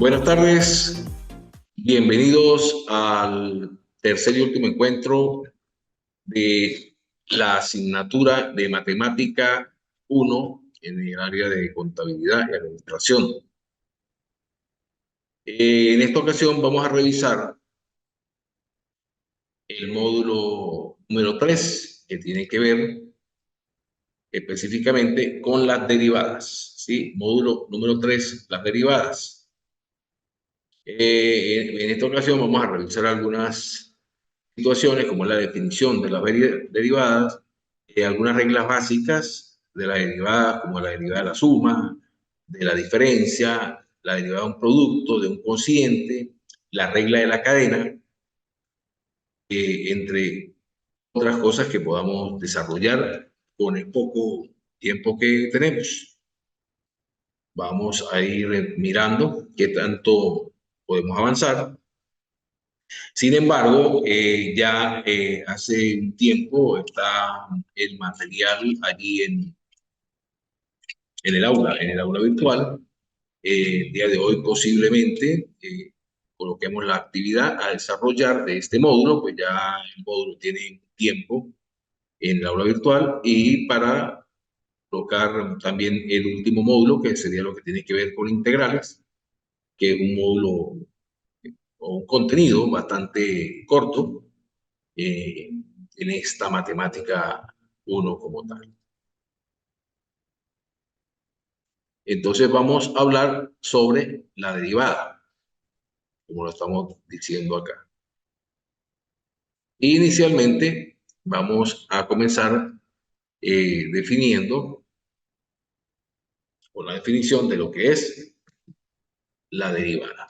Buenas tardes, bienvenidos al tercer y último encuentro de la asignatura de Matemática 1 en el área de Contabilidad y Administración. En esta ocasión vamos a revisar el módulo número 3, que tiene que ver específicamente con las derivadas. ¿Sí? Módulo número 3, las derivadas. En esta ocasión vamos a revisar algunas situaciones como la definición de las derivadas, algunas reglas básicas de las derivadas, como la derivada de la suma, de la diferencia, la derivada de un producto, de un cociente, la regla de la cadena, entre otras cosas que podamos desarrollar con el poco tiempo que tenemos. Vamos a ir mirando qué tanto podemos avanzar. Sin embargo, ya hace un tiempo está el material allí en el aula virtual. El día de hoy posiblemente coloquemos la actividad a desarrollar de este módulo, pues ya el módulo tiene tiempo en el aula virtual, y para colocar también el último módulo, que sería lo que tiene que ver con integrales, que es un módulo o un contenido bastante corto en esta matemática 1 como tal. Entonces vamos a hablar sobre la derivada, como lo estamos diciendo acá. Inicialmente vamos a comenzar definiendo, con la definición de lo que es la derivada.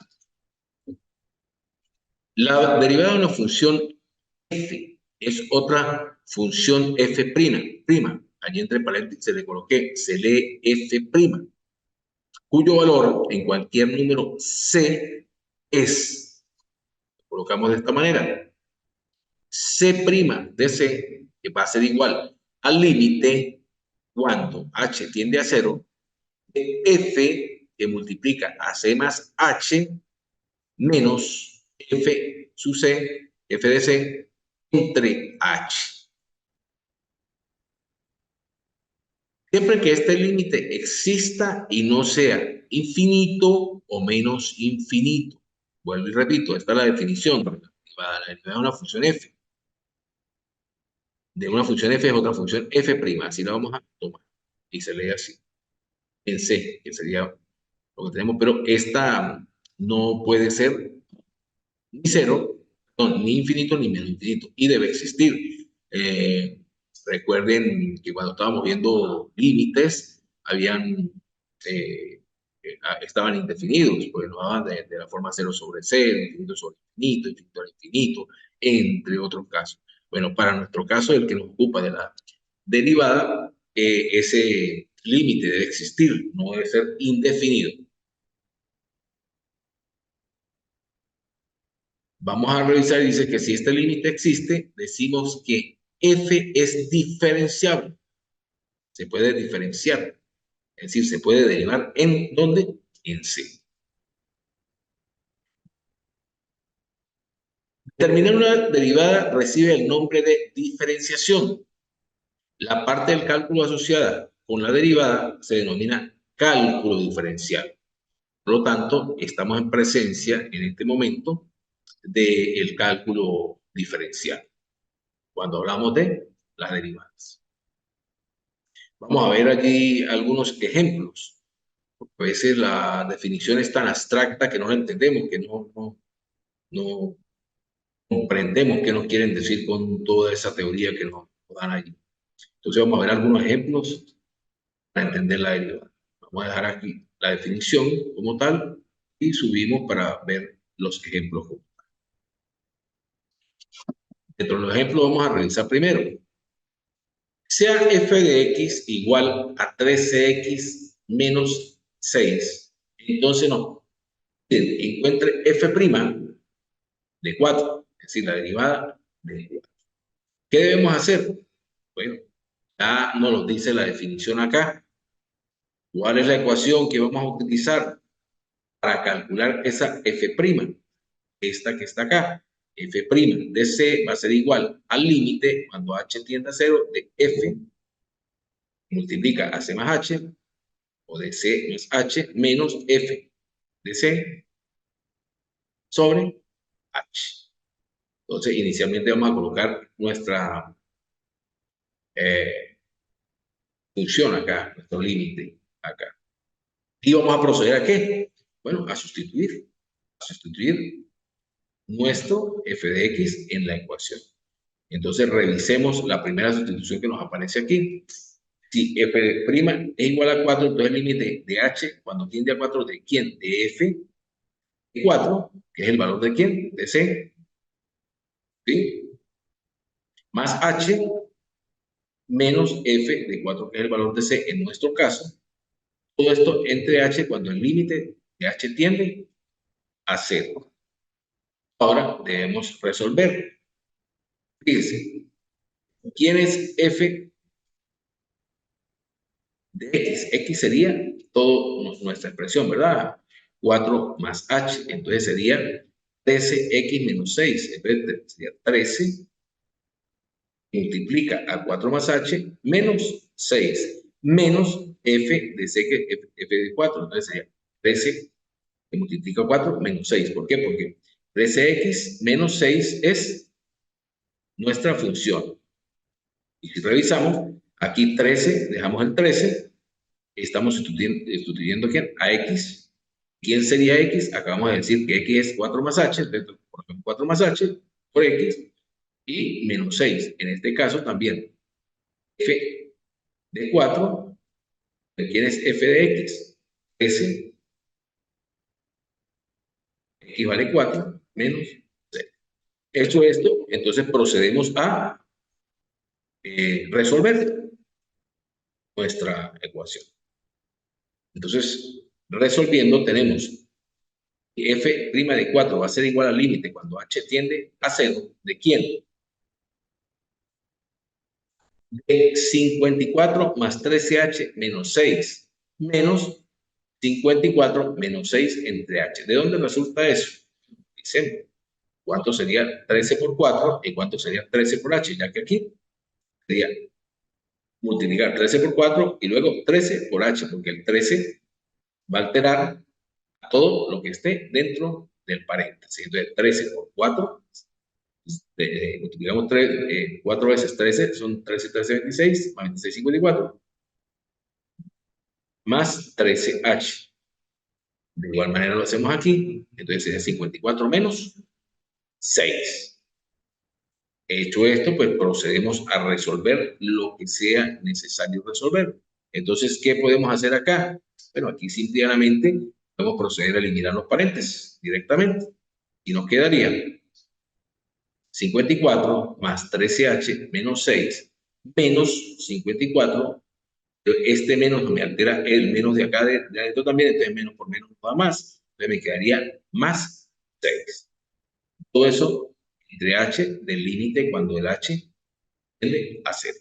La derivada de una función f es otra función f'. Allí entre paréntesis le coloqué, se lee f', cuyo valor en cualquier número c es, colocamos de esta manera, c' de c, que va a ser igual al límite cuando h tiende a 0, de f que multiplica a c más h menos f sub c, f de c, entre h. Siempre que este límite exista y no sea infinito o menos infinito. Vuelvo y repito, esta es la definición de una función f. De una función f es otra función f', así la vamos a tomar. Y se lee así, en c, que sería lo que tenemos, pero esta no puede ser ni cero, no, ni infinito ni menos infinito, y debe existir. Recuerden que cuando estábamos viendo límites, estaban indefinidos, porque nos daban de la forma 0 sobre 0, infinito sobre infinito, infinito al infinito, entre otros casos. Bueno, para nuestro caso, el que nos ocupa de la derivada, ese límite debe existir, no debe ser indefinido. Vamos a revisar y dice que si este límite existe, decimos que f es diferenciable. Se puede diferenciar. Es decir, se puede derivar en ¿dónde? En C. Determinar una derivada recibe el nombre de diferenciación. La parte del cálculo asociada con la derivada se denomina cálculo diferencial. Por lo tanto, estamos en presencia en este momento del cálculo diferencial, cuando hablamos de las derivadas. Vamos a ver allí algunos ejemplos. A veces la definición es tan abstracta que no la entendemos, que no comprendemos qué nos quieren decir con toda esa teoría que nos dan allí. Entonces vamos a ver algunos ejemplos para entender la derivada. Vamos a dejar aquí la definición como tal y subimos para ver los ejemplos. Dentro de los ejemplos vamos a revisar primero. Sea f de x igual a 13x menos 6, entonces no, encuentre f' de 4, es decir, la derivada de 4. ¿Qué debemos hacer? Bueno, ya nos lo dice la definición acá. ¿Cuál es la ecuación que vamos a utilizar para calcular esa f', esta que está acá, f' de C va a ser igual al límite cuando h tiende a 0 de f multiplica a C más h, o de C más h, menos f de C sobre h. Entonces, inicialmente vamos a colocar nuestra función acá, nuestro límite acá. Y vamos a proceder a ¿qué? Bueno, a sustituir nuestro f de x en la ecuación. Entonces, revisemos la primera sustitución que nos aparece aquí. Si f' es igual a 4, entonces el límite de h cuando tiende a 4, ¿de quién? De f de 4, que es el valor de quién? De c, ¿sí? Más h menos f de 4, que es el valor de c en nuestro caso. Todo esto entre h cuando el límite de h tiende a 0. Ahora debemos resolver. Fíjense, ¿quién es f de x? X sería toda nuestra expresión, ¿verdad? 4 más h, entonces sería 13x menos 6. Entonces sería 13 multiplica a 4 más h menos 6 menos f de c, que f de 4. Entonces sería 13 que multiplica a 4 menos 6. ¿Por qué? Porque 13x menos 6 es nuestra función. Y si revisamos, aquí 13, dejamos el 13, estamos sustituyendo ¿quién? A x. ¿Quién sería x? Acabamos de decir que x es 4 más h, entonces 4 más h por x y menos 6. En este caso también f de 4, ¿quién es f de x? S equivale a 4 menos 6. Hecho esto, entonces procedemos a resolver nuestra ecuación. Entonces, resolviendo, tenemos que f' de 4 va a ser igual al límite cuando h tiende a 0. ¿De quién? De 54 más 13h menos 6 menos 54 menos 6 entre h. ¿De dónde resulta eso? Dicen, ¿cuánto sería 13 por 4 y cuánto sería 13 por h? Ya que aquí sería multiplicar 13 por 4 y luego 13 por h, porque el 13 va a alterar a todo lo que esté dentro del paréntesis. Entonces, 13 por 4, multiplicamos 4 veces 13, son 13, 13, 26, más 26, 54, más 13h. De igual manera lo hacemos aquí, entonces sería 54 menos 6. Hecho esto, pues procedemos a resolver lo que sea necesario resolver. Entonces, ¿qué podemos hacer acá? Bueno, aquí simplemente podemos proceder a eliminar los paréntesis directamente. Y nos quedaría 54 más 13h menos 6 menos 54. Este menos me altera el menos de acá de adentro también, entonces menos por menos no da más. Entonces me quedaría más 6. Todo eso entre h del límite cuando el h tiende a 0.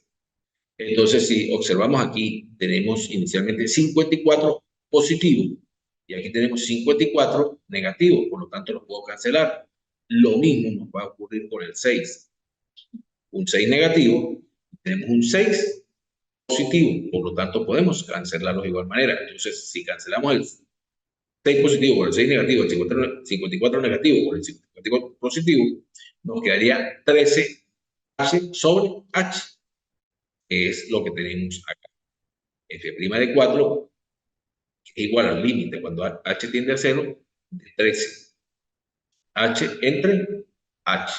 Entonces, si observamos aquí, tenemos inicialmente 54 positivo y aquí tenemos 54 negativo, por lo tanto lo puedo cancelar. Lo mismo nos va a ocurrir con el 6. Un 6 negativo, tenemos un 6 positivo, por lo tanto podemos cancelarlos de igual manera. Entonces, si cancelamos el 6 positivo por el 6 negativo, el 54 negativo por el 54 positivo, nos quedaría 13h sobre h, que es lo que tenemos acá. F' de 4 es igual al límite cuando h tiende a 0 de 13. H entre h.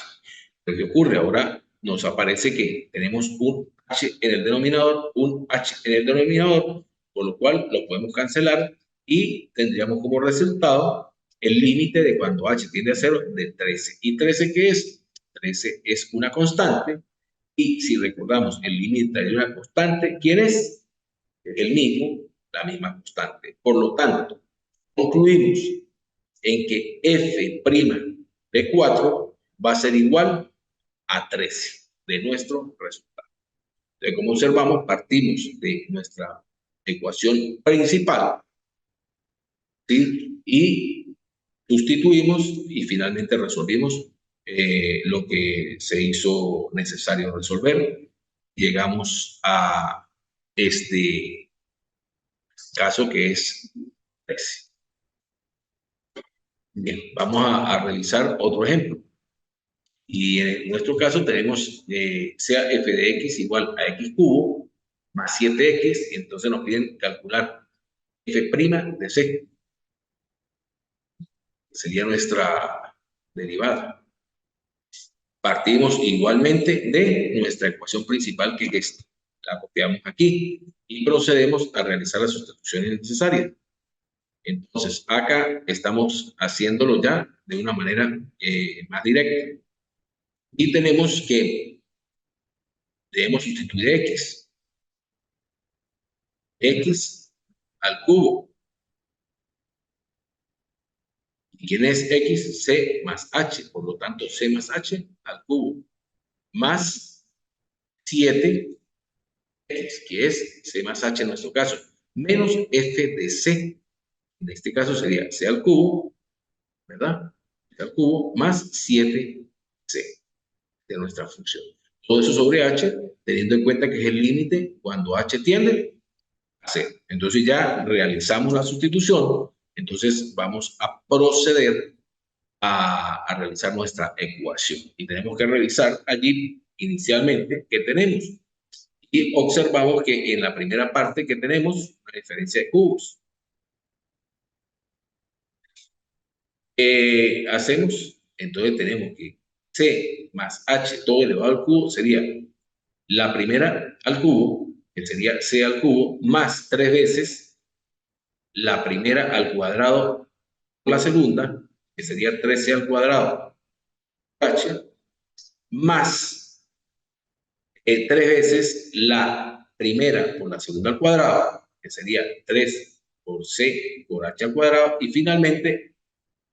Lo que ocurre ahora, nos aparece que tenemos un h en el denominador, un h en el denominador, por lo cual lo podemos cancelar y tendríamos como resultado el límite de cuando h tiende a 0 de 13. ¿Y 13 qué es? 13 es una constante y si recordamos el límite de una constante, ¿quién es? El mismo, la misma constante. Por lo tanto, concluimos en que f' de 4 va a ser igual a 13 de nuestro resultado. Entonces, como observamos, partimos de nuestra ecuación principal ¿sí? Y sustituimos y finalmente resolvimos lo que se hizo necesario resolver. Llegamos a este caso que es 13. Bien, vamos a revisar otro ejemplo. Y en nuestro caso tenemos sea f de x igual a x cubo más 7x, entonces nos piden calcular f' de c, que sería nuestra derivada. Partimos igualmente de nuestra ecuación principal, que es esta. La copiamos aquí y procedemos a realizar las sustituciones necesarias. Entonces, acá estamos haciéndolo ya de una manera más directa. Y tenemos que debemos sustituir x. X al cubo. ¿Y quién es x? C más h. Por lo tanto, c más h al cubo. Más 7x, que es c más h en nuestro caso. Menos f de c. En este caso sería c al cubo, ¿verdad? C al cubo más 7c de nuestra función. Todo eso sobre h, teniendo en cuenta que es el límite cuando h tiende a 0. Entonces ya realizamos la sustitución. Entonces vamos a proceder a realizar nuestra ecuación. Y tenemos que revisar allí inicialmente qué tenemos. Y observamos que en la primera parte que tenemos una diferencia de cubos. Hacemos, entonces tenemos que c más h todo elevado al cubo sería la primera al cubo, que sería c al cubo, más 3 veces la primera al cuadrado por la segunda, que sería 3c al cuadrado h, más 3 veces la primera por la segunda al cuadrado, que sería 3 por c por h al cuadrado, y finalmente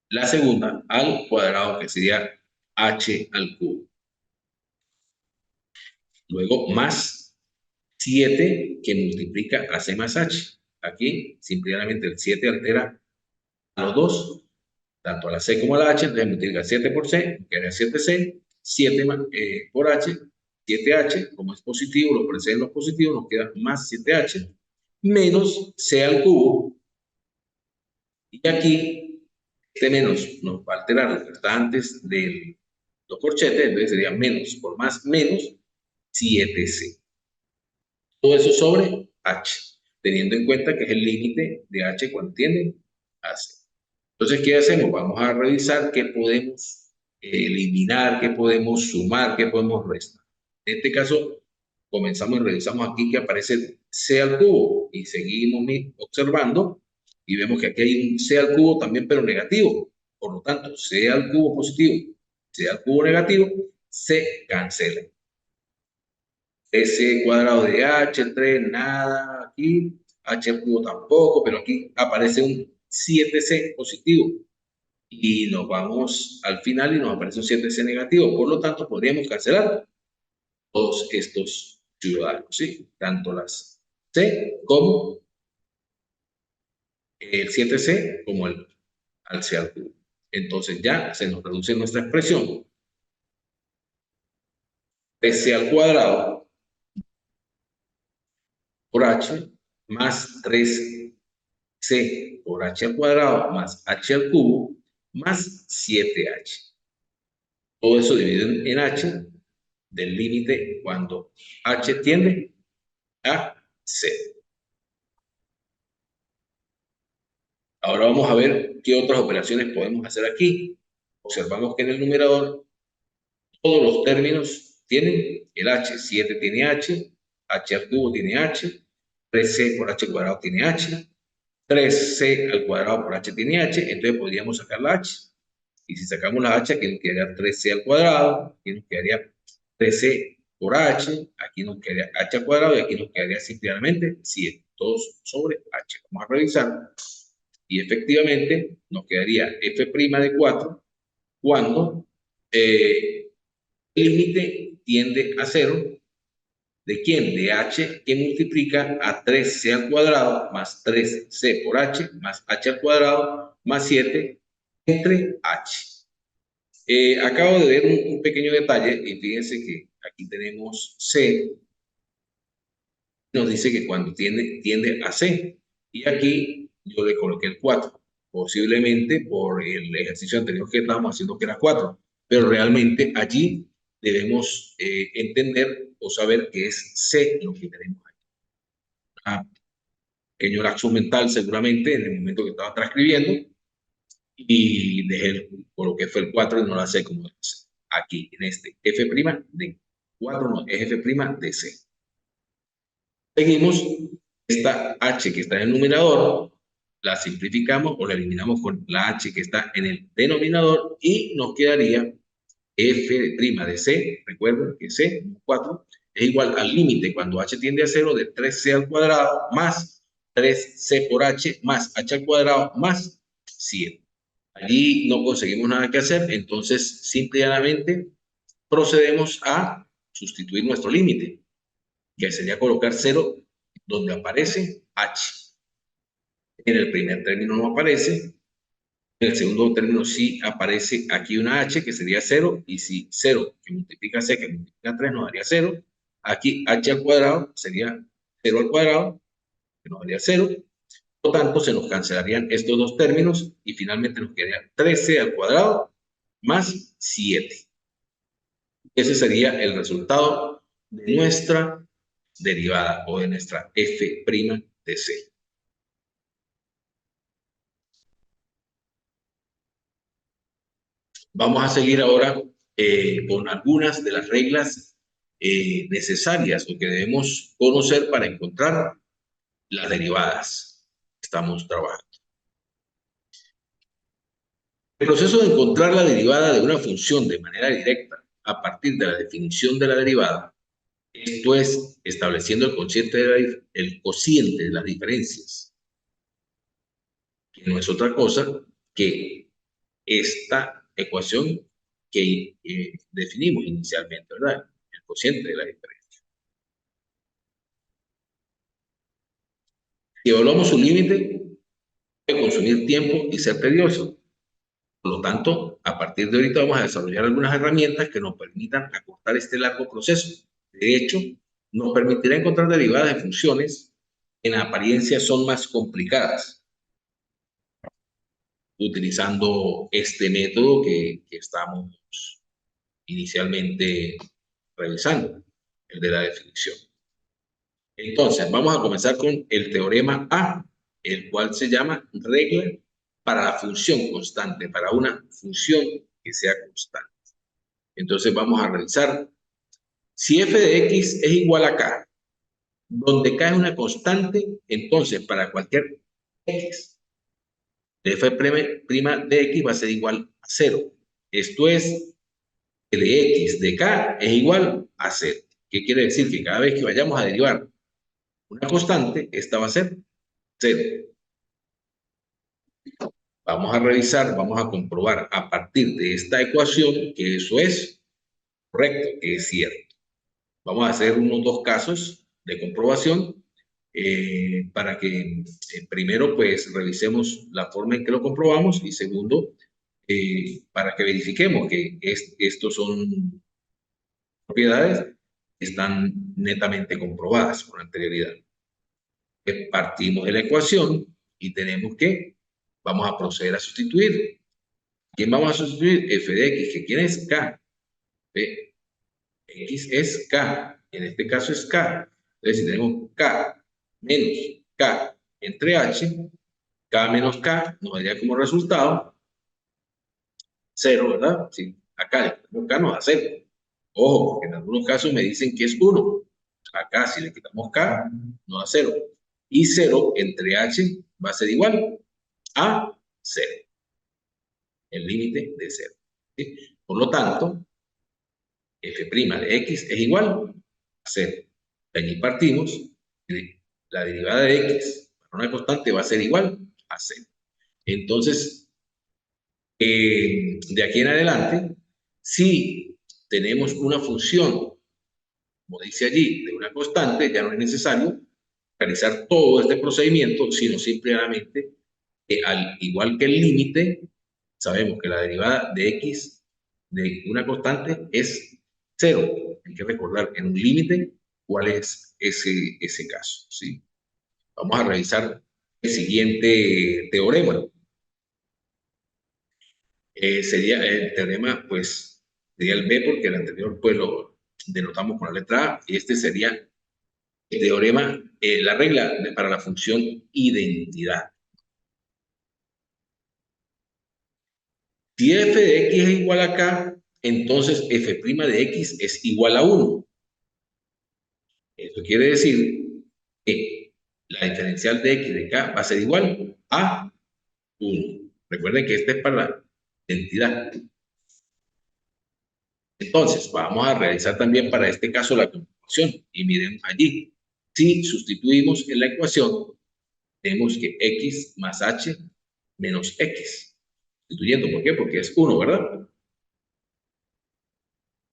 la segunda al cuadrado, que sería h al cubo. Luego más 7 que multiplica a c más h. Aquí simplemente el 7 altera a los dos, tanto a la c como a la h, entonces multiplica 7 por c, queda 7c, 7 por h, 7h, como es positivo, lo preceden los positivos, nos queda más 7h, menos c al cubo, y aquí este menos nos va a alterar lo que está antes de los corchetes, entonces sería menos por más menos 7c. Todo eso sobre h, teniendo en cuenta que es el límite de h cuando tiende a c. Entonces, ¿qué hacemos? Vamos a revisar qué podemos eliminar, qué podemos sumar, qué podemos restar. En este caso, comenzamos y revisamos aquí que aparece c al cubo y seguimos observando y vemos que aquí hay un c al cubo también, pero negativo. Por lo tanto, c al cubo positivo, c al cubo negativo, se cancela. S cuadrado de h3, nada aquí, h al cubo tampoco, pero aquí aparece un 7c positivo. Y nos vamos al final y nos aparece un 7c negativo. Por lo tanto, podríamos cancelar todos estos ciudadanos, ¿sí? Tanto las C como el 7c como el al C al cubo. Entonces ya se nos reduce nuestra expresión. 3c al cuadrado por h más 3c por h al cuadrado más h al cubo más 7h. Todo eso dividido en h del límite cuando h tiende a c. Ahora vamos a ver qué otras operaciones podemos hacer aquí. Observamos que en el numerador todos los términos tienen el h. 7 tiene h, h al cubo tiene h, 3c por h cuadrado tiene h, 3c al cuadrado por h tiene h, entonces podríamos sacar la h. Y si sacamos la h, aquí nos quedaría 3c al cuadrado, aquí nos quedaría 3c por h, aquí nos quedaría h al cuadrado y aquí nos quedaría simplemente 7, todos sobre h. Vamos a revisar. Y efectivamente nos quedaría f' de 4 cuando el límite tiende a 0 ¿De quién? De h que multiplica a 3c al cuadrado más 3c por h más h al cuadrado más 7 entre h. Acabo de ver un pequeño detalle y fíjense que aquí tenemos c, nos dice que cuando tiende a c, y aquí yo le coloqué el 4, posiblemente por el ejercicio anterior que estábamos haciendo que era 4, pero realmente allí debemos entender o saber que es c lo que tenemos aquí. Ah, pequeño lapso mental seguramente en el momento que estaba transcribiendo, y por lo que fue el 4 y no la C como es aquí en este f' de 4, no, es f' de C. Seguimos, esta h que está en el numerador, la simplificamos o la eliminamos con la h que está en el denominador y nos quedaría f' de C, recuerden que C, 4, es igual al límite cuando h tiende a 0 de 3c al cuadrado más 3c por h más h al cuadrado más 7. Allí no conseguimos nada que hacer, entonces simplemente procedemos a sustituir nuestro límite, que sería colocar 0 donde aparece h. En el primer término no aparece, en el segundo término sí aparece aquí una h que sería 0, y si 0 que multiplica c que multiplica 3 nos daría 0, aquí h al cuadrado sería 0 al cuadrado, que nos daría 0. Por lo tanto, se nos cancelarían estos dos términos y finalmente nos quedaría 13 al cuadrado más 7. Ese sería el resultado de nuestra derivada o de nuestra f' de c. Vamos a seguir ahora con algunas de las reglas necesarias o que debemos conocer para encontrar las derivadas que estamos trabajando. El proceso de encontrar la derivada de una función de manera directa a partir de la definición de la derivada, esto es, estableciendo el cociente de las diferencias, que no es otra cosa que esta ecuación que definimos inicialmente, ¿verdad? El cociente de la diferencia. Si evaluamos su límite, puede consumir tiempo y ser tedioso. Por lo tanto, a partir de ahorita vamos a desarrollar algunas herramientas que nos permitan acortar este largo proceso. De hecho, nos permitirá encontrar derivadas de funciones que en apariencia son más complicadas, utilizando este método que estamos inicialmente revisando, el de la definición. Entonces, vamos a comenzar con el teorema A, el cual se llama regla para la función constante, para una función que sea constante. Entonces vamos a revisar. Si f de x es igual a k, donde k es una constante, entonces para cualquier x, f' de x va a ser igual a 0. Esto es, que de x de k es igual a 0. ¿Qué quiere decir? Que cada vez que vayamos a derivar una constante, esta va a ser 0. Vamos a revisar, vamos a comprobar a partir de esta ecuación que eso es correcto, que es cierto. Vamos a hacer unos dos casos de comprobación para que primero pues revisemos la forma en que lo comprobamos y segundo para que verifiquemos que estos son propiedades que están netamente comprobadas con anterioridad. Partimos de la ecuación y tenemos que vamos a proceder a sustituir. ¿Quién vamos a sustituir? F de x, que ¿quién es? K. ¿Ve? X es K. En este caso es K. Entonces, si tenemos K menos K entre H, K menos K nos daría como resultado 0, ¿verdad? Sí, acá tenemos K nos da 0. Ojo, porque en algunos casos me dicen que es 1. Acá, si le quitamos K, nos da 0. Y 0 entre H va a ser igual a 0. El límite de 0. ¿Sí? Por lo tanto, f' de x es igual a 0. De allí partimos, la derivada de x para una constante va a ser igual a 0. Entonces, de aquí en adelante, si tenemos una función como dice allí, de una constante, ya no es necesario realizar todo este procedimiento, sino simplemente que al igual que el límite, sabemos que la derivada de x de una constante es cero. Hay que recordar en un límite cuál es ese caso, ¿sí? Vamos a revisar el siguiente teorema. Sería el teorema, pues, sería el B porque el anterior, pues, lo denotamos con la letra A, y este sería el teorema, la regla para la función identidad. Si f de x es igual a k, entonces f' de x es igual a 1. Esto quiere decir que la diferencial de x de k va a ser igual a 1. Recuerden que esta es para la identidad. Entonces, vamos a realizar también para este caso la comprobación. Y miren allí, si sustituimos en la ecuación, tenemos que x más h menos x. Sustituyendo, ¿por qué? Porque es 1, ¿verdad?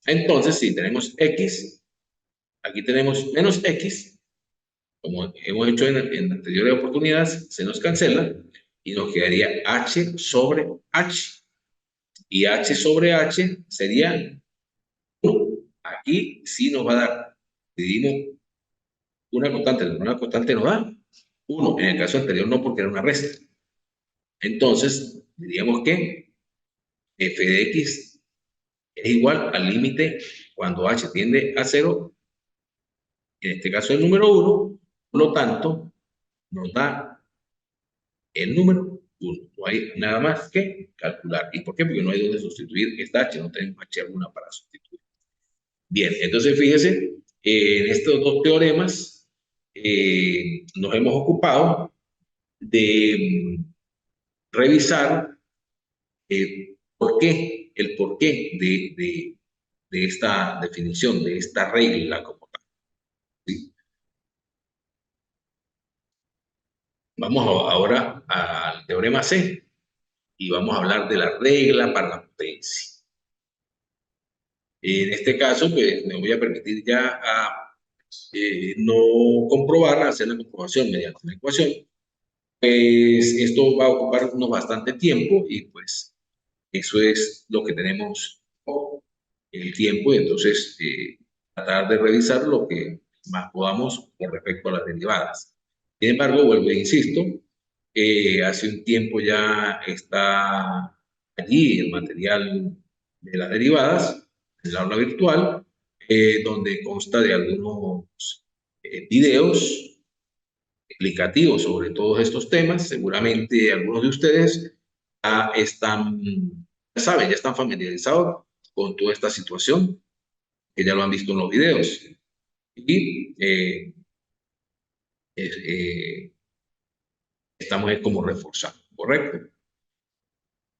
Entonces, si tenemos x, aquí tenemos menos x, como hemos hecho en anteriores oportunidades, se nos cancela y nos quedaría h sobre h. Y h sobre h sería 1. Aquí sí nos va a dar, dividimos una constante nos da 1. En el caso anterior no, porque era una resta. Entonces, diríamos que f de x es igual al límite cuando h tiende a 0, en este caso el número 1, por lo tanto, nos da el número 1. No hay nada más que calcular. ¿Y por qué? Porque no hay donde sustituir esta h, no tenemos h alguna para sustituir. Bien, entonces fíjese, en estos dos teoremas nos hemos ocupado de revisar el porqué de esta definición, de esta regla como tal, ¿sí? Vamos ahora al teorema C y vamos a hablar de la regla para la potencia. En este caso, pues me voy a permitir ya no comprobar, hacer la comprobación mediante una ecuación. Pues esto va a ocuparnos bastante tiempo y pues eso es lo que tenemos, el tiempo, y entonces tratar de revisar lo que más podamos con respecto a las derivadas. Sin embargo, vuelvo e insisto, hace un tiempo ya está allí el material de las derivadas, en el aula virtual, donde consta de algunos videos explicativos sobre todos estos temas. Seguramente algunos de ustedes ya están, ya saben, ya están familiarizados con toda esta situación, que ya lo han visto en los videos. Y eh, estamos como reforzando, ¿correcto?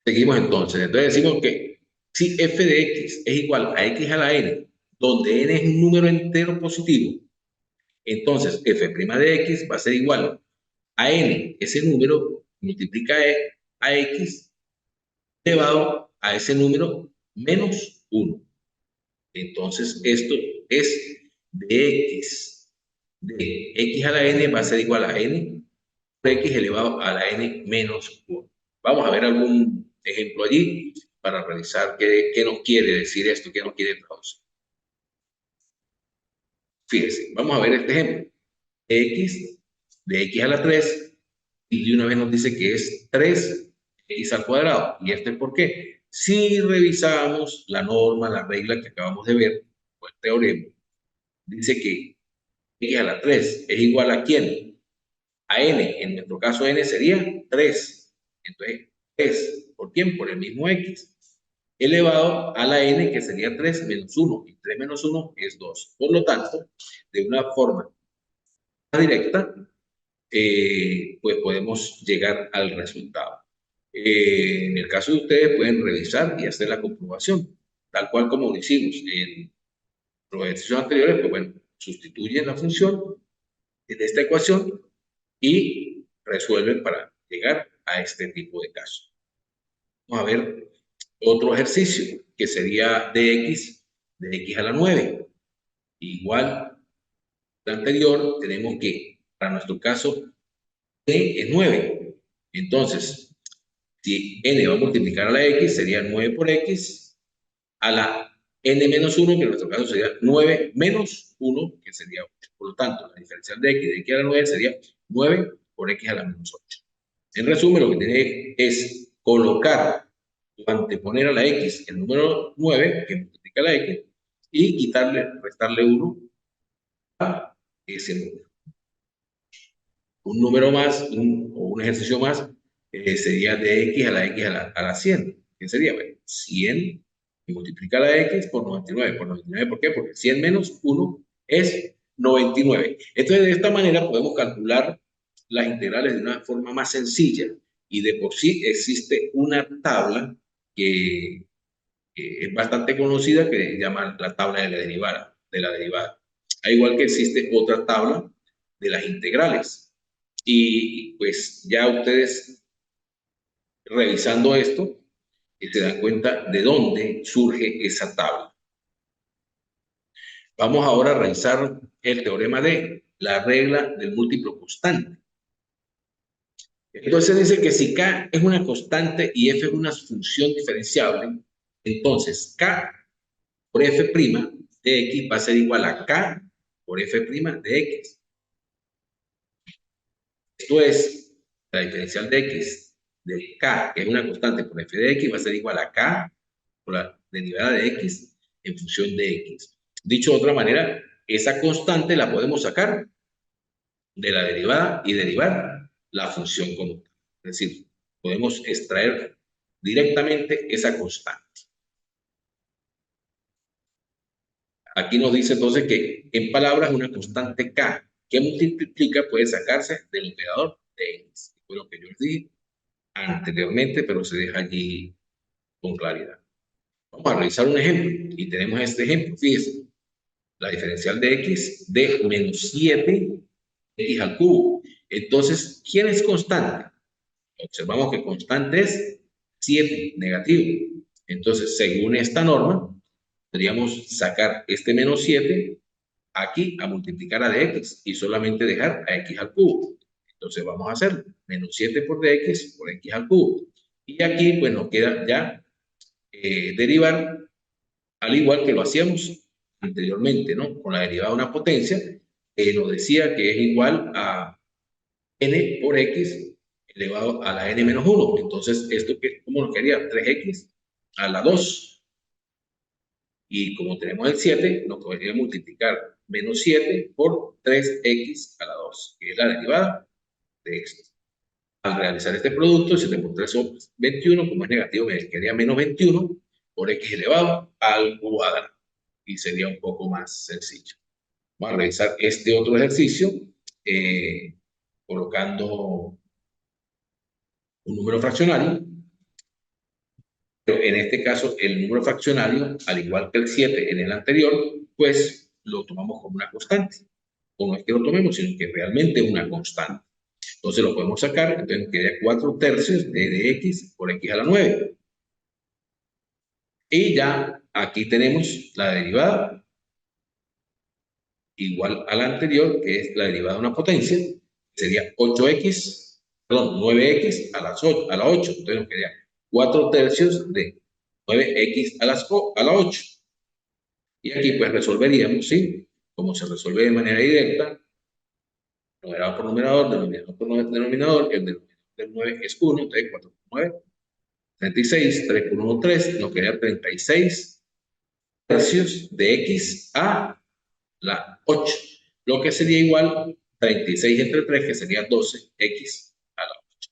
Seguimos entonces. Entonces decimos que si f de x es igual a x a la n, donde n es un número entero positivo, entonces f' de x va a ser igual a n, ese número multiplica a x elevado a ese número menos 1. Entonces, esto es de x. De x a la n va a ser igual a n por x elevado a la n menos 1. Vamos a ver algún ejemplo allí para revisar qué nos quiere decir esto, qué nos quiere traducir. Fíjense, vamos a ver este ejemplo. X de x a la 3, y de una vez nos dice que es 3x al cuadrado. ¿Y esto es por qué? Si revisamos la norma, la regla que acabamos de ver, o el teorema, dice que x a la 3 es igual a ¿quién? A n. En nuestro caso n sería 3. Entonces, 3, ¿por quién? Por el mismo x. Elevado a la n, que sería 3 menos 1. Y 3 menos 1 es 2. Por lo tanto, de una forma directa, pues podemos llegar al resultado. En el caso de ustedes, pueden revisar y hacer la comprobación, tal cual como lo hicimos en los ejercicios anteriores, pues bueno, sustituyen la función de esta ecuación y resuelven para llegar a este tipo de casos. Vamos a ver otro ejercicio, que sería de x a la 9. igual al anterior, tenemos que, para nuestro caso, n es 9. Entonces, si n va a multiplicar a la x, sería 9 por x a la n menos 1, que en nuestro caso sería 9 menos 1, que sería 8. Por lo tanto, la diferencial de x a la 9 sería 9 por x a la menos 8. En resumen, lo que tiene es colocar o anteponer a la x el número 9, que multiplica la x, y restarle 1 a ese número. Un número más, o un ejercicio más, sería de x a la 100. ¿Qué sería? Bueno, 100 y multiplica la x por 99. ¿Por 99 por qué? Porque 100 menos 1 es 99. Entonces, de esta manera podemos calcular las integrales de una forma más sencilla. Y de por sí existe una tabla que es bastante conocida que se llama la tabla de la derivada. Al igual que existe otra tabla de las integrales. Y pues ya ustedes revisando esto, se dan cuenta de dónde surge esa tabla. Vamos ahora a revisar el teorema de la regla del múltiplo constante. Entonces dice que si K es una constante y F es una función diferenciable, entonces K por F' de X va a ser igual a K por F' de X. Esto es, la diferencial de X de K, que es una constante por F de X, va a ser igual a K por la derivada de X en función de X. Dicho de otra manera, esa constante la podemos sacar de la derivada y derivar la función como tal. Es decir, podemos extraer directamente esa constante. Aquí nos dice entonces que en palabras una constante K que multiplica puede sacarse del operador de X. Fue lo que yo les dije anteriormente, pero se deja allí con claridad. Vamos a realizar un ejemplo y tenemos este ejemplo. Fíjense, la diferencial de X de menos 7 X al cubo. Entonces, ¿quién es constante? Observamos que constante es 7, negativo. Entonces, según esta norma, podríamos sacar este menos 7 aquí a multiplicar a dx y solamente dejar a x al cubo. Entonces vamos a hacer menos 7 por dx por x al cubo. Y aquí pues nos queda ya derivar al igual que lo hacíamos anteriormente, ¿no? Con la derivada de una potencia que nos decía que es igual a n por x elevado a la n menos 1. Entonces, ¿esto cómo nos quedaría? 3x a la 2. Y como tenemos el 7, nos podría multiplicar menos 7 por 3x a la 2, que es la derivada de esto. Al realizar este producto, 7 por 3 son 21, como es negativo, me quedaría menos 21 por x elevado al cuadrado. Y sería un poco más sencillo. Vamos a realizar este otro ejercicio colocando un número fraccionario. Pero en este caso, el número fraccionario, al igual que el 7 en el anterior, pues lo tomamos como una constante. O no es que lo tomemos, sino que realmente es una constante. Entonces lo podemos sacar, entonces queda 4 tercios de x por x a la 9. Y ya aquí tenemos la derivada igual a la anterior, que es la derivada de una potencia, sería 8x, perdón, 9x a la 8. Entonces nos quedaría 4 tercios de 9x a la 8. Y aquí pues resolveríamos, ¿sí? Como se resuelve de manera directa, numerador por numerador, denominador por denominador, el denominador del 9 es 1, entonces 4 por 9, 36, 3 por 1, 3, nos queda 36 tercios de x a la 8, lo que sería igual 36 entre 3, que sería 12x a la 8.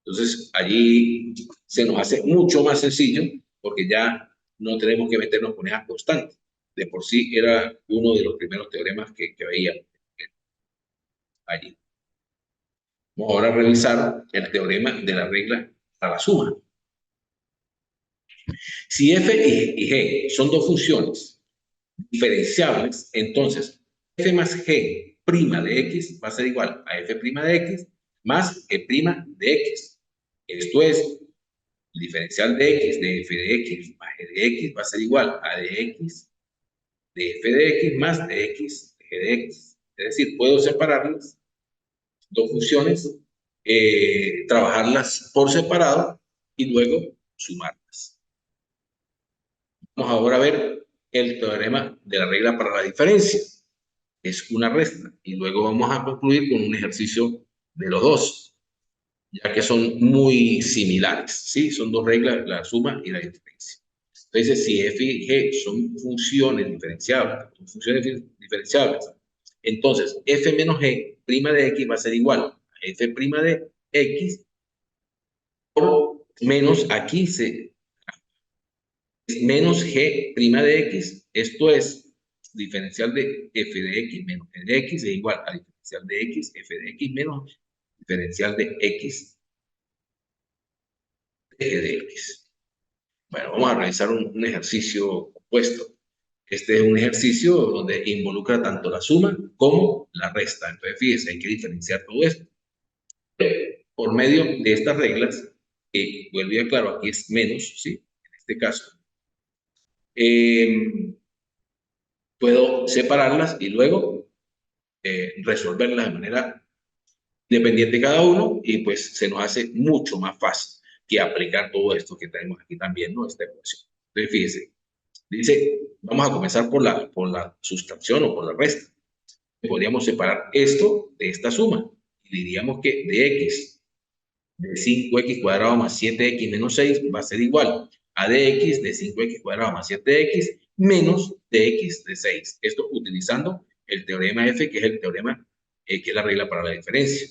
Entonces allí se nos hace mucho más sencillo, porque ya no tenemos que meternos con esas constantes. De por sí era uno de los primeros teoremas que veíamos allí. Vamos ahora a revisar el teorema de la regla a la suma. Si f y g son dos funciones diferenciables, entonces f más g' de x va a ser igual a f' de x más g' de x. Esto es, el diferencial de x de f de x más g de x va a ser igual a de x de f de x más de x de g de x. Es decir, puedo separarlas, dos funciones, trabajarlas por separado y luego sumarlas. Vamos ahora a ver el teorema de la regla para la diferencia. Es una resta. Y luego vamos a concluir con un ejercicio de los dos, ya que son muy similares, ¿sí? Son dos reglas, la suma y la diferencia. Entonces, si f y g son funciones diferenciables, entonces f menos g prima de x va a ser igual a f prima de x por menos, aquí es menos g prima de x, esto es diferencial de f de x menos g de x es igual a diferencial de x, f de x menos diferencial de x, de g de x. Bueno, vamos a realizar un ejercicio compuesto. Este es un ejercicio donde involucra tanto la suma como la resta. Entonces, fíjense, hay que diferenciar todo esto. Por medio de estas reglas, que vuelvo y aclaro, aquí es menos, ¿sí? En este caso. Puedo separarlas y luego resolverlas de manera independiente de cada uno y pues se nos hace mucho más fácil que aplicar todo esto que tenemos aquí también, ¿no? Esta ecuación. Entonces, fíjense, dice, vamos a comenzar por la sustracción o por la resta. Podríamos separar esto de esta suma y diríamos que de x de 5x cuadrado más 7x menos 6 va a ser igual a dx de 5x cuadrado más 7x menos dx de 6. Esto utilizando el teorema F, que es el teorema que es la regla para la diferencia.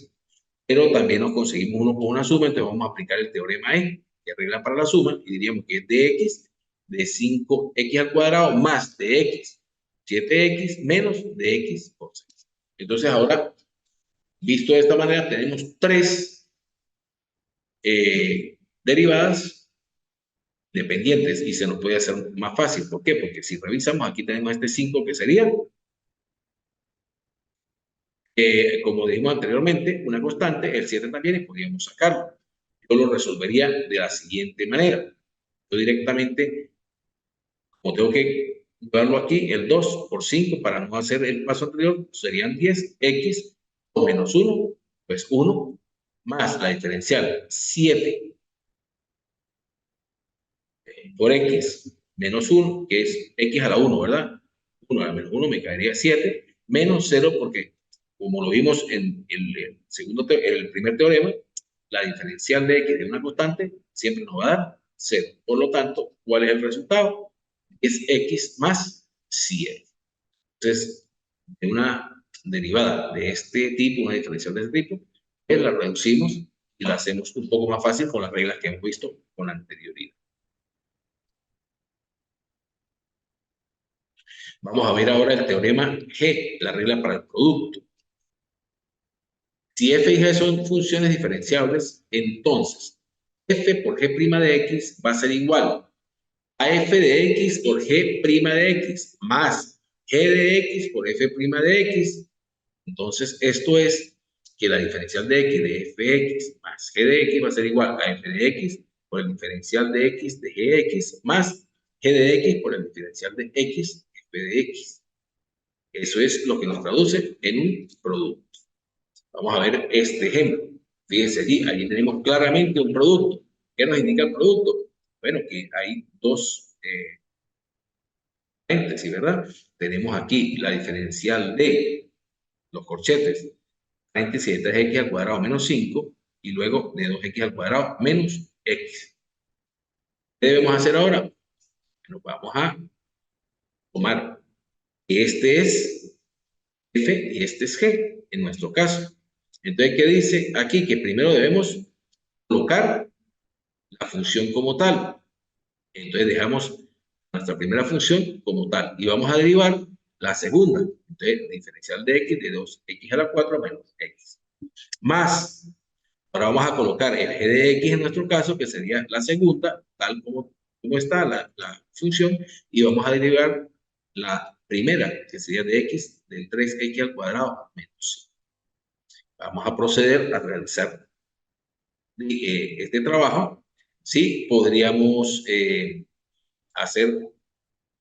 Pero también nos conseguimos uno con una suma, entonces vamos a aplicar el teorema E, que es regla para la suma, y diríamos que es dx de 5x al cuadrado más dx 7x menos dx por 6. Entonces ahora, visto de esta manera, tenemos tres derivadas dependientes y se nos puede hacer más fácil. ¿Por qué? Porque si revisamos, aquí tenemos este 5 que sería, como dijimos anteriormente, una constante, el 7 también, y podríamos sacarlo. Yo lo resolvería de la siguiente manera. Yo directamente, como tengo que llevarlo aquí, el 2 por 5, para no hacer el paso anterior, serían 10x o menos 1, pues 1, más la diferencial 7 por x menos 1, que es x a la 1, ¿verdad? 1 a la menos 1 me caería 7, menos 0 porque, como lo vimos en el primer teorema, la diferencial de x de una constante siempre nos va a dar 0. Por lo tanto, ¿cuál es el resultado? Es x más 7. Entonces, de una derivada de este tipo, una diferencial de este tipo, pues la reducimos y la hacemos un poco más fácil con las reglas que hemos visto con anterioridad. Vamos a ver ahora el teorema G, la regla para el producto. Si f y g son funciones diferenciables, entonces f por g' de x va a ser igual a f de x por g' de x más g de x por f' de x. Entonces, esto es que la diferencial de x de fx más g de x va a ser igual a f de x por el diferencial de x de gx más g de x por el diferencial de x f de x. Eso es lo que nos traduce en un producto. Vamos a ver este ejemplo. Fíjense aquí, allí tenemos claramente un producto. ¿Qué nos indica el producto? Bueno, que hay dos paréntesis, ¿verdad? Tenemos aquí la diferencial de los corchetes, paréntesis de 3x al cuadrado menos 5, y luego de 2x al cuadrado menos x. ¿Qué debemos hacer ahora? Bueno, vamos a tomar que este es f y este es g, en nuestro caso. Entonces, ¿qué dice aquí? Que primero debemos colocar la función como tal. Entonces dejamos nuestra primera función como tal y vamos a derivar la segunda. Entonces, diferencial de x de 2x a la 4 menos x. Más, ahora vamos a colocar el g de x en nuestro caso, que sería la segunda, tal como está la función, y vamos a derivar la primera, que sería de x del 3x al cuadrado menos 5. Vamos a proceder a realizar este trabajo. Sí, podríamos hacer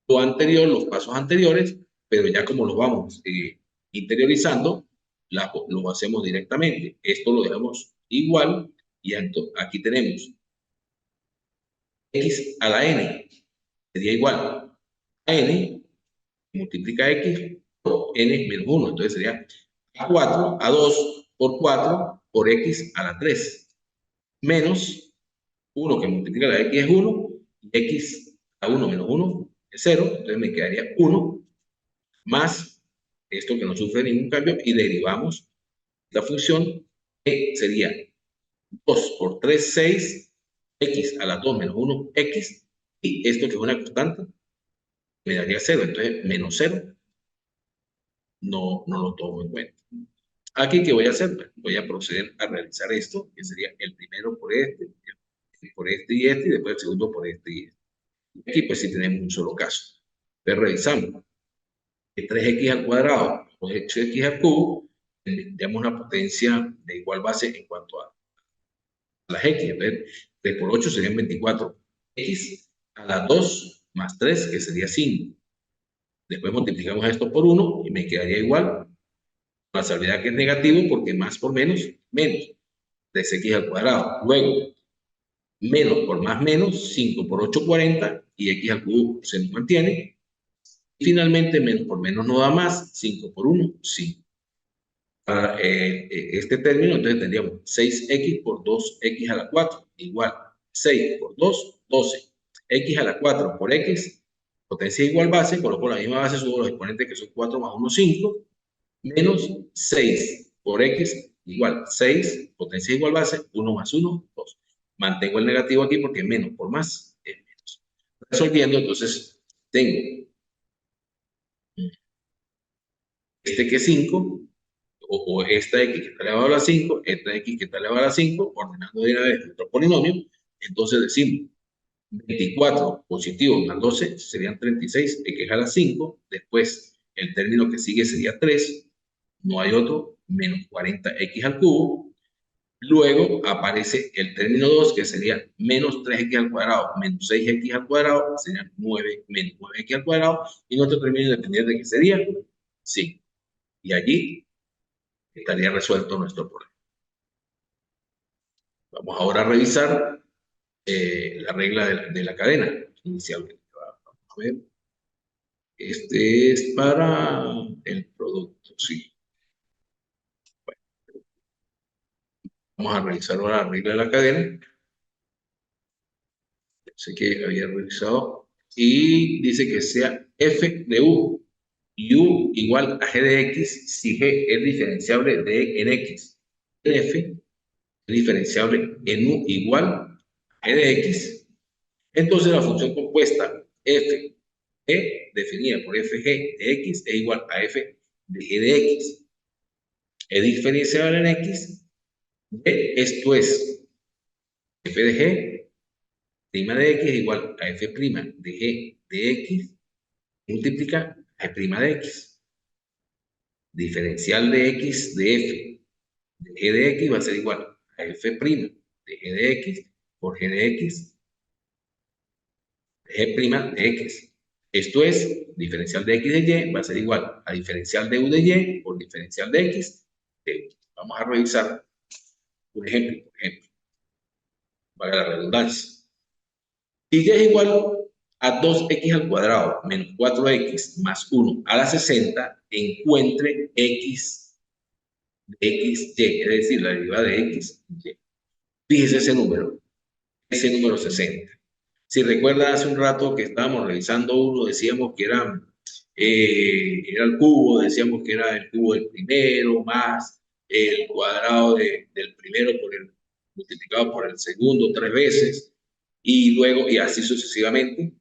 lo anterior, los pasos anteriores, pero ya como los vamos interiorizando, lo hacemos directamente. Esto lo dejamos igual y aquí tenemos x a la n, sería igual a n multiplica x por n menos 1. Entonces sería a4, a2 por 4 por x a la 3, menos 1 que multiplica la x es 1, y x a 1 menos 1 es 0, entonces me quedaría 1 más esto que no sufre ningún cambio, y derivamos la función que sería 2 por 3, 6, x a la 2 menos 1, x, y esto que es una constante, me daría 0, entonces menos 0 no lo tomo en cuenta. Aquí, ¿qué voy a hacer? Voy a proceder a realizar esto, que sería el primero por por este y este, y después el segundo por este y este. Aquí, pues, sí tenemos un solo caso. Entonces, revisamos. 3x al cuadrado por 8x al cubo, tendríamos una potencia de igual base en cuanto a las x. Entonces, 3 por 8 serían 24. X a la 2 más 3, que sería 5. Después multiplicamos esto por 1 y me quedaría igual. La salvedad que es negativo porque más por menos, menos. 3x al cuadrado. Luego, menos por más menos, 5 por 8, 40, y x al cubo se nos mantiene. Y finalmente, menos por menos no da más, 5 por 1, 5. Para este término, entonces tendríamos 6x por 2x a la 4, igual 6 por 2, 12. X a la 4 por x, potencia igual base, coloco la misma base, subo los exponentes que son 4 más 1, 5, menos 6 por x igual 6, potencia igual base, 1 más 1, 2. Mantengo el negativo aquí porque menos por más es menos. Resolviendo, entonces tengo este que es 5, o esta x que está elevado a la 5, esta x que está elevado a la 5, ordenando de una vez nuestro polinomio. Entonces decimos 24 positivo más 12 serían 36, x a la 5, después el término que sigue sería 3, no hay otro, menos 40x al cubo. Luego aparece el término 2, que sería menos 3x al cuadrado, menos 6x al cuadrado, sería 9, menos 9x al cuadrado, y nuestro término independiente, que sería 5. Y allí estaría resuelto nuestro problema. Vamos ahora a revisar la regla de la cadena inicialmente. Vamos a ver. Este es para el producto, sí. Bueno, vamos a revisar ahora la regla de la cadena. Sé que había revisado. Y dice que sea f de u. Y u igual a g de x si g es diferenciable de en x. F es diferenciable en u igual a g de x. Entonces la función compuesta f e definida por fg de x es igual a f de g de x. Es diferenciable en x. Esto es f de g prima de x es igual a f prima de g de x multiplica a prima de x. Diferencial de x de f de g de x va a ser igual a f prima de g de x por g de x de g prima de x. Esto es, diferencial de x de y va a ser igual a diferencial de u de y por diferencial de x de u. Vamos a revisar un ejemplo, por ejemplo. Valga la redundancia. Si y es igual a 2x al cuadrado menos 4x más 1 a la 60, encuentre x de xy, es decir, la derivada de x, y. Fíjese ese número 60. Si recuerda hace un rato que estábamos revisando uno, decíamos que era el cubo, decíamos que era el cubo del primero más el cuadrado del primero multiplicado por el segundo 3 veces, y luego, y así sucesivamente.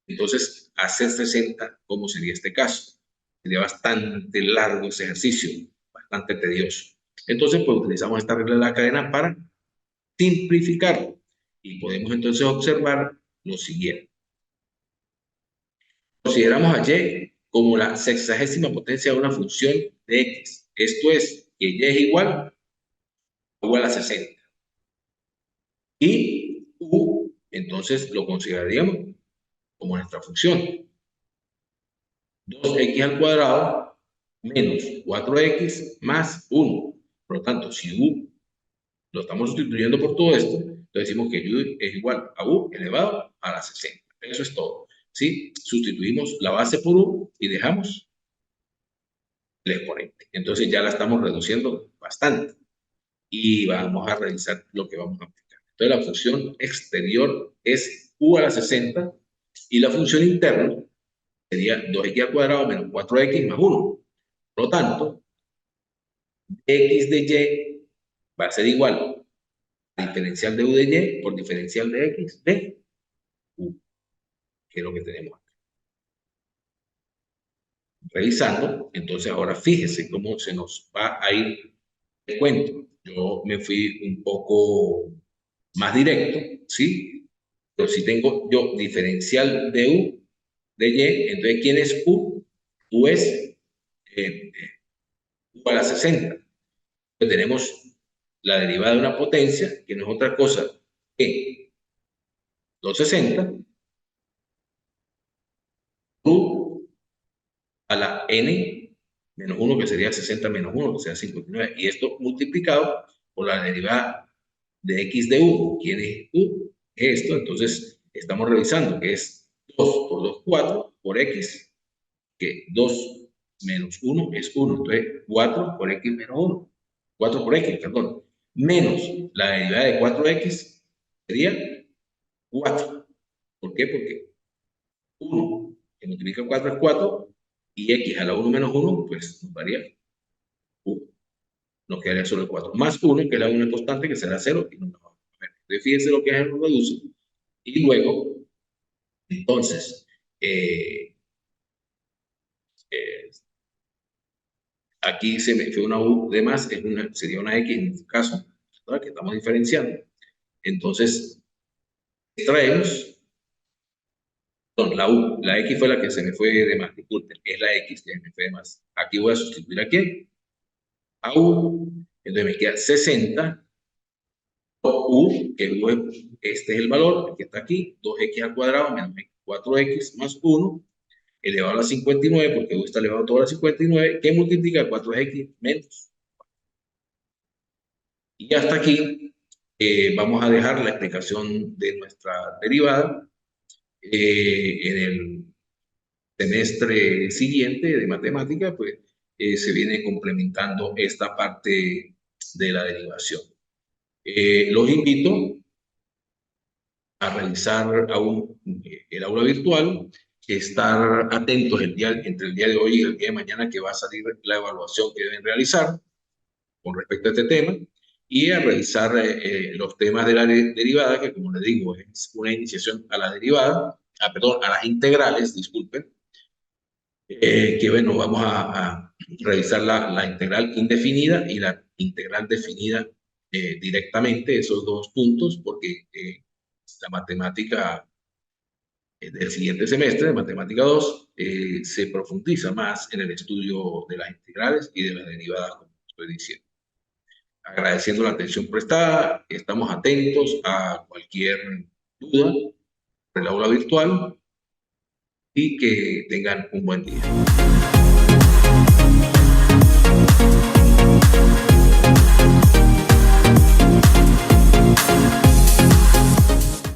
Entonces, hacer 60, ¿cómo sería este caso? Sería bastante largo ese ejercicio, bastante tedioso. Entonces, pues utilizamos esta regla de la cadena para simplificarlo. Y podemos entonces observar lo siguiente. Consideramos a y como la sexagésima potencia de una función de x. Esto es que y es igual a 60. Y u, entonces lo consideraríamos como nuestra función. 2x al cuadrado menos 4x más 1. Por lo tanto, si u lo estamos sustituyendo por todo esto, entonces decimos que u es igual a u elevado a la 60. Eso es todo. ¿Sí? Sustituimos la base por u y dejamos el exponente. Entonces ya la estamos reduciendo bastante. Y vamos a revisar lo que vamos a aplicar. Entonces la función exterior es u a la 60 y la función interna sería 2x al cuadrado menos 4x más 1. Por lo tanto, x de y va a ser igual a diferencial de u de y por diferencial de x de u, que es lo que tenemos acá. Revisando, entonces ahora fíjese cómo se nos va a ir el cuento. Yo me fui un poco más directo, ¿sí? Pero si tengo yo diferencial de u de y, entonces ¿quién es u? U es u a la 60. Entonces tenemos la derivada de una potencia, que no es otra cosa que 260 u a la n menos 1, que sería 60 menos 1, que sería 59. Y esto multiplicado por la derivada de x de u. ¿Quién es u? Esto, entonces estamos revisando que es 2 por 2, 4 por x, que 2 menos 1 es 1. Entonces 4 por x menos 1. 4 por x, perdón. Menos la derivada de 4x sería 4. ¿Por qué? Porque 1 que multiplica 4 es 4 y x a la 1 menos 1, pues nos varía 1. Nos quedaría solo el 4. Más 1, que es la 1 constante, que será 0. Y no nos va a ver. Entonces, fíjense lo que es el reduce. Y luego, entonces, eh, aquí se me fue una u de más, sería una x en este caso, ¿verdad? Que estamos diferenciando. Entonces, extraemos la x fue la que se me fue de más, disculpen, es la x que me fue de más. Aquí voy a sustituir a quién, a u, entonces me queda 60 por u, que este es el valor que está aquí, 2x al cuadrado menos 4x más 1, elevado a la 59, porque u está elevado a toda la 59, que multiplica 4x menos. Y hasta aquí vamos a dejar la explicación de nuestra derivada. En el semestre siguiente de matemática, pues se viene complementando esta parte de la derivación. Los invito a revisar aún el aula virtual, estar atentos entre el día de hoy y el día de mañana, que va a salir la evaluación que deben realizar con respecto a este tema, y a revisar los temas de la derivada, que como les digo, es una iniciación a la derivada, perdón, a las integrales, disculpen, que bueno, vamos a revisar la integral indefinida y la integral definida directamente, esos dos puntos, porque la matemática del siguiente semestre, de matemática 2, se profundiza más en el estudio de las integrales y de las derivadas, como estoy diciendo. Agradeciendo la atención prestada, estamos atentos a cualquier duda del aula virtual y que tengan un buen día.